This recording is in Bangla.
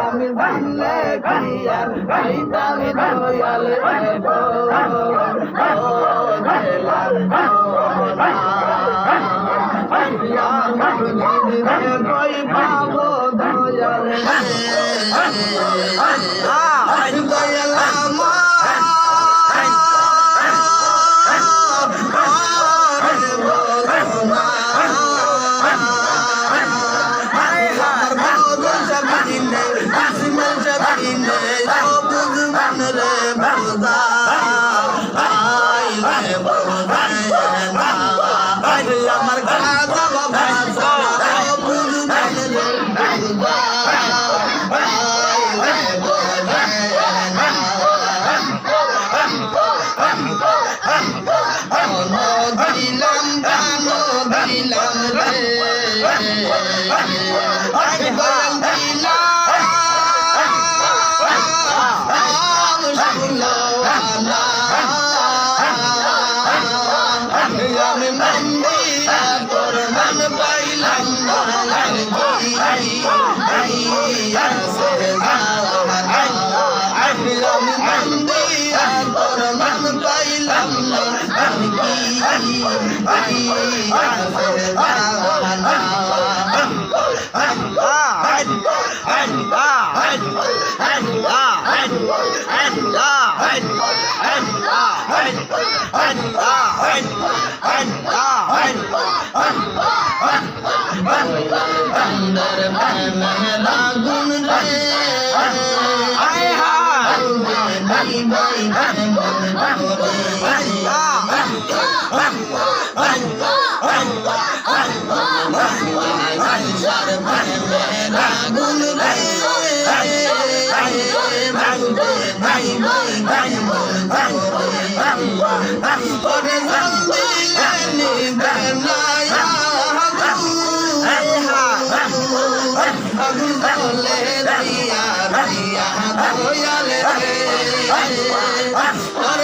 আমি ভাঙলে খিয়া খাইতাম দয়ালে কই পাবো দয়ালে আমার গাজা বাবা দিলাম গানো দিলাম রে আমি মন্দিরা তোর মন পাইলাম না আমি মন্দিরা তোর মন পাইলাম না আমি अंदर में लागुन रे आय हाय नहीं भाई लागुन रे और